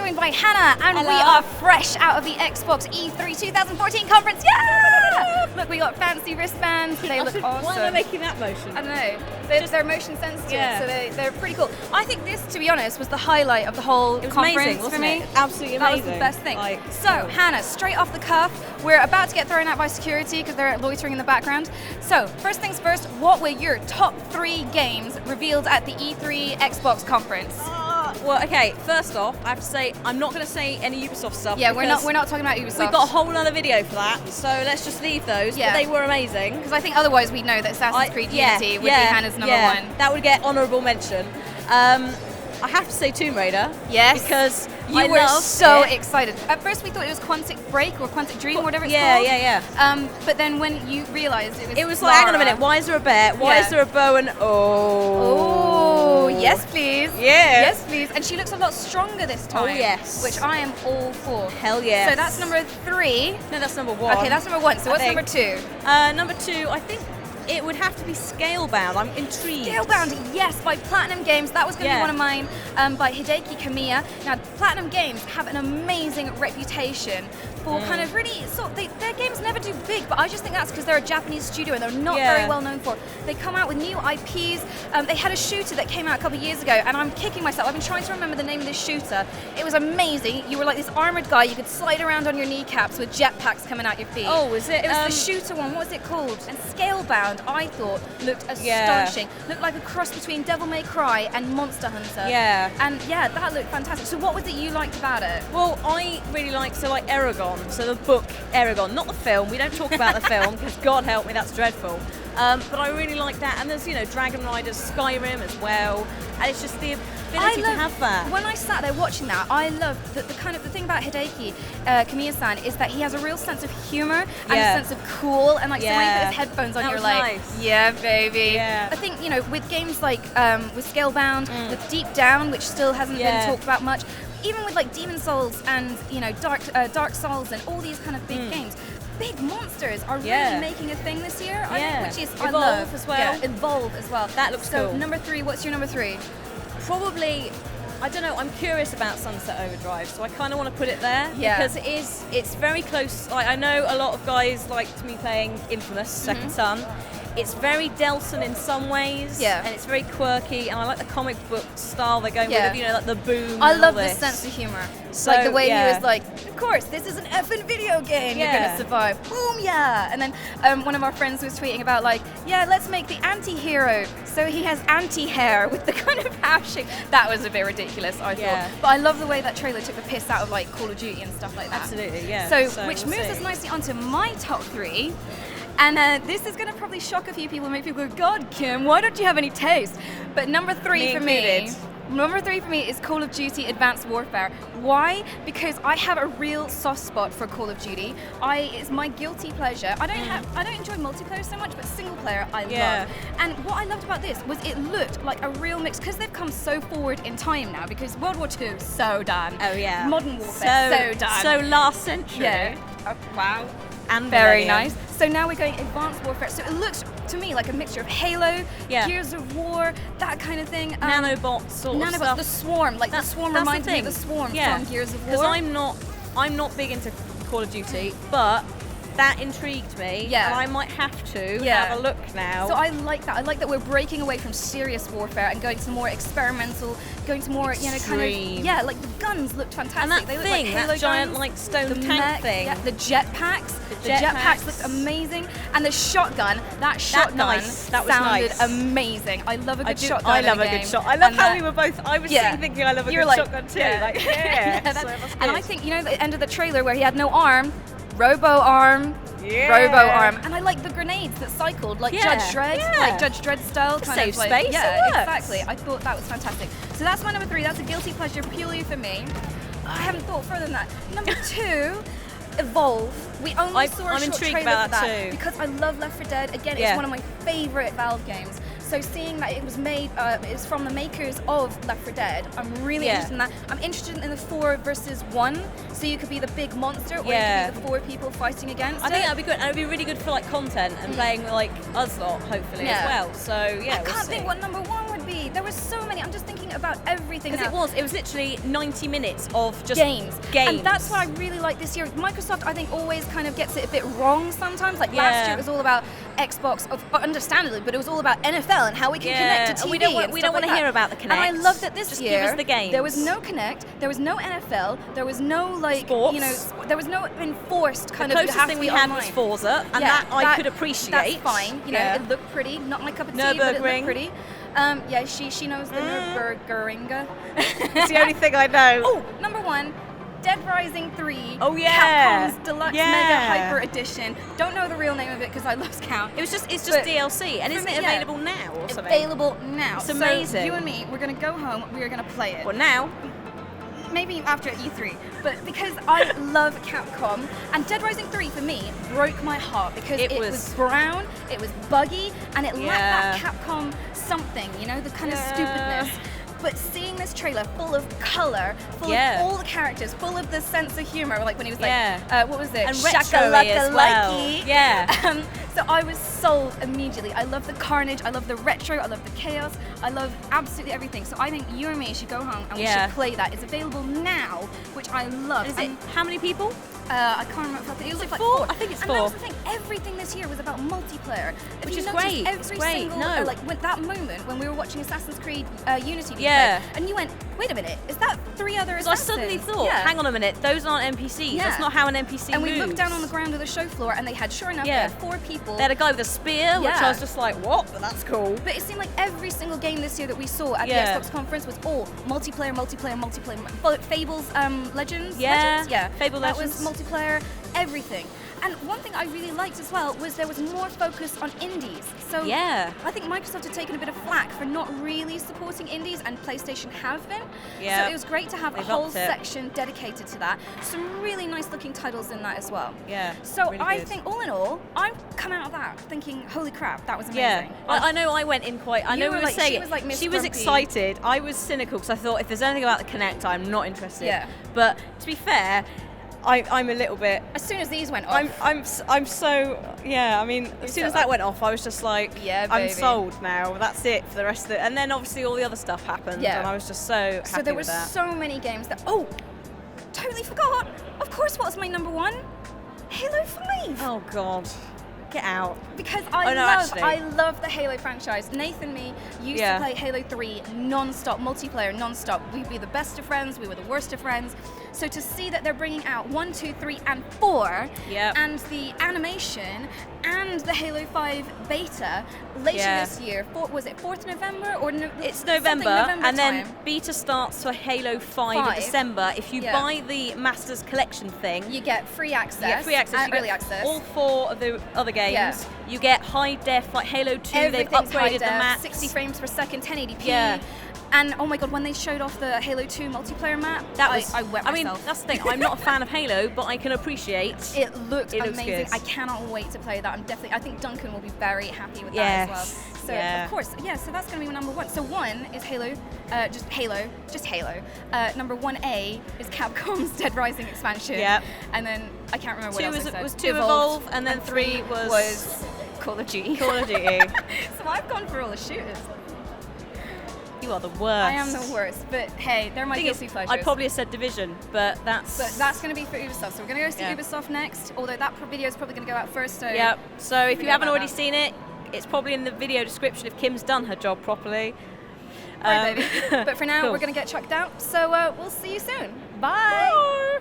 joined by Hannah, and Hello. we are fresh out of the Xbox E3 2014 conference. Yeah! Look, we got fancy wristbands. They look awesome. Why am I making that motion? I don't know. They're motion sensitive, Yeah. so they're pretty cool. I think this, to be honest, was the highlight of the whole It was conference amazing, for wasn't me. it? Absolutely That was amazing. the best thing. Like, so, Hannah, straight off the cuff, we're about to get thrown out by security because they're loitering in the background. So, first things first, what were your top 3 games revealed at the E3 Xbox conference? well, okay. First off, I have to say I'm not going to say any Ubisoft stuff. Yeah, we're not talking about Ubisoft. We've got a whole other video for that, so let's just leave those. Yeah. But they were amazing. because I think otherwise we know that Assassin's Creed Unity would be Hannah's number one. That would get honourable mention. I have to say Tomb Raider. Yes. Because You I were loved so it. excited. At first we thought it was Quantic Break or Quantic Dream or whatever it's Yeah, called. yeah. But then when you realised it was Like, hang on a Lara- minute, why is there a bear? Why Yeah. is there a bow and Oh, yes please. Yeah. Yes please. And she looks a lot stronger this time. Oh, yes. Which I am all for. Hell yes. So that's number 3. No, that's number 1. Okay, that's number 1. So I what's think. number 2? Number 2, I think it would have to be Scalebound. I'm intrigued. Scalebound, yes, by Platinum Games. That was going to be Yeah. one of mine, by Hideki Kamiya. Now, Platinum Games have an amazing reputation for kind of really, their games never do big, but I just think that's because they're a Japanese studio and they're not Yeah. very well known for it. They come out with new IPs. They had a shooter that came out a couple of years ago, and I'm kicking myself. I've been trying to remember the name of this shooter. It was amazing. You were like this armored guy. You could slide around on your kneecaps with jetpacks coming out your feet. Oh, was it? It was the shooter one. What was it called? And Scalebound, I thought, looked astonishing. Looked like a cross between Devil May Cry and Monster Hunter. Yeah. And yeah, that looked fantastic. So what was it you liked about it? Well, I really like Eragon, so the book Eragon, not the film. We don't talk about the film because God help me, that's dreadful. But I really like that, and there's Dragon Riders, Skyrim as well, and it's just the ability to have that. When I sat there watching that, I love the thing about Hideki Kamiya-san is that he has a real sense of humor and a sense of cool, and like so when he put his headphones on, That you're was like, nice. yeah, baby. Yeah. I think with games like with Scalebound, with Deep Down, which still hasn't been talked about much, even with like Demon Souls and Dark Souls and all these kind of big games. Big monsters are really making a thing this year, I think, which is Evolve I love as well. Yeah, Evolve as well. That looks so cool. number 3, what's your number 3? Probably, I don't know, I'm curious about Sunset Overdrive, so I kind of want to put it there Yeah. because it's very close. Like, I know a lot of guys liked me playing Infamous Second Son. It's very Delson in some ways, and it's very quirky, and I like the comic book style they're going with, like the boom. I and love all this this sense of humor. So, like the way yeah. he was like, of course, this is an effing video game. You're gonna survive. Boom, yeah. And then one of our friends was tweeting about like, yeah, let's make the anti-hero. So he has anti-hair with the kind of half shape. That was a bit ridiculous, I thought. But I love the way that trailer took the piss out of like Call of Duty and stuff like that. Absolutely, yeah. So we'll moves us nicely onto my top 3. And this is going to probably shock a few people and make people go, God, Kim, why don't you have any taste? But number 3 for me. Number 3 for me is Call of Duty Advanced Warfare. Why? Because I have a real soft spot for Call of Duty. It's my guilty pleasure. I don't enjoy multiplayer so much, but single player I love. And what I loved about this was it looked like a real mix because they've come so forward in time now. Because World War II, so done. Oh yeah. Modern Warfare, so done. So last century. Yeah. Wow. And very millennium. nice. So now we're going Advanced Warfare. So it looks to me like a mixture of Halo, Gears of War, that kind of thing. Nanobots sort of stuff. The Swarm, like the Swarm reminds me of the Swarm from Gears of War. Because I'm not big into Call of Duty, but that intrigued me. Yeah. And I might have to have a look now. So I like that. I like that we're breaking away from serious warfare and going to more experimental, going to more, kind of, like the guns looked fantastic. And that they look thing, like Halo that giant guns, like stone the tank mech, thing. the jetpacks. The jetpacks looked amazing. And the shotgun, that shotgun that sounded nice. amazing. I love a good shotgun. I love in a game. good shot. I love And how we were both, I was sitting thinking I love a good shotgun too. Yeah. Like, And I think, the end of the trailer where he had no arm, Robo arm, and I like the grenades that cycled, like Judge Dredd, like Judge Dredd style, kind Save of like, space, yeah, it works. exactly. I thought that was fantastic. So that's my number 3. That's a guilty pleasure purely for me. I haven't thought further than that. Number 2. Evolve. We only saw a I'm short intrigued trailer about for that that too. because I love Left 4 Dead. Again, it's one of my favorite Valve games. So seeing that it was made, it's from the makers of Left 4 Dead, I'm really interested in that. I'm interested in the 4 versus 1, so you could be the big monster, or you could be the 4 people fighting against I think that'd be good, and it'd be really good for like content and playing with like us lot, hopefully as well. So yeah, I can't think what number 1 would be. there were so many. I'm just thinking about everything now. Because it was literally 90 minutes of just games. Games. And that's what I really like this year. Microsoft, I think, always kind of gets it a bit wrong sometimes. Like last year, it was all about Xbox, understandably, but it was all about NFL and how we can connect to TV. We don't want to hear about the Kinect. And I love that this year, give us the games. There was no Kinect, there was no NFL, there was no like sports. You know, there was no enforced kind the of. closest thing we had was Forza, and that I could appreciate. That's fine. You know, it looked pretty. Not my cup of tea, but it looked pretty. Yeah, she knows the Nürburgringa. It's the only thing I know. Oh, number 1. Dead Rising 3. Oh yeah. Capcom's Deluxe Mega Hyper Edition. Don't know the real name of it because I lost count. It's just DLC, and isn't it available now or something? Available now. It's amazing. So you and me, we're gonna go home. We are gonna play it. Well, now. Maybe after E3, but because I love Capcom, and Dead Rising 3 for me broke my heart because it was brown, it was buggy, and it lacked that Capcom something, you know, the kind of stupidness. But seeing this trailer full of color, full of all the characters, full of the sense of humor, like when he was like, what was it? And retro-y as well. Yeah. So I was sold immediately. I love the carnage, I love the retro, I love the chaos, I love absolutely everything. So I think you and me should go home and we should play that. It's available now, which I love. Is it how many people? I can't remember. It was like 4? I think it's 4. And that was the thing. Everything this year was about multiplayer, which is great. Every single, like when that moment when we were watching Assassin's Creed Unity, and you went, wait a minute, is that 3 other Assassins? I suddenly thought, hang on a minute, those aren't NPCs. That's not how an NPC moves. And we looked down on the ground of the show floor, and they had, sure enough, they had 4 people. They had a guy with a spear, which I was just like, what? But that's cool. But it seemed like every single game this year that we saw at the Xbox conference was all multiplayer. Fables Legends? Yeah. Fable Legends. That was multiplayer, everything. And one thing I really liked as well was there was more focus on indies. So I think Microsoft had taken a bit of flack for not really supporting indies, and PlayStation have been. So it was great to have a whole section dedicated to that. Some really nice looking titles in that as well. So really I think all in all, I've come out of that thinking, holy crap, that was amazing. I know I went in quite, I know we were saying she was like Miss she was Grumpy. Excited. I was cynical because I thought if there's anything about the Kinect, I'm not interested. But to be fair, I'm a little bit. As soon as these went off, I'm so I mean, as soon as that went off, I was just like, I'm sold now. That's it for the rest of it. And then obviously all the other stuff happened, and I was just so happy with that. So there were so many games that totally forgot. Of course, what was my number 1? Halo 5. Oh God. Get out. Because I love the Halo franchise. Nathan and me used to play Halo 3 non-stop, multiplayer non-stop. We'd be the best of friends, we were the worst of friends. So to see that they're bringing out 1, 2, 3, and 4, and the animation and the Halo 5 beta later this year, was it 4th November? It's November and then beta starts for Halo 5 in December. If you buy the Masters Collection thing, you get free access. You get free access. Early access. All 4 of the other games. You get high def, like Halo 2. They've upgraded the maps. 60 frames per second, 1080p. And oh my god, when they showed off the Halo 2 multiplayer map, I wet myself. I mean, that's the thing. I'm not a fan of Halo, but I can appreciate it. Looks amazing. Good. I cannot wait to play that. I think Duncan will be very happy with that as well. So of course, so that's going to be number 1. So 1 is Halo, just Halo. Number 1A is Capcom's Dead Rising expansion. And then I can't remember what else I said. Was 2 Evolve, and then 3 was Call of Duty. Call of Duty. So I've gone for all the shooters. You are the worst. I am the worst, but hey, they're my guilty pleasures. I probably have said Division, but that's going to be for Ubisoft. So we're going to go see Ubisoft next, although that video is probably going to go out first. So So if you haven't already seen it, it's probably in the video description if Kim's done her job properly. Right, baby. But for now, we're going to get chucked out. So we'll see you soon. Bye. Bye.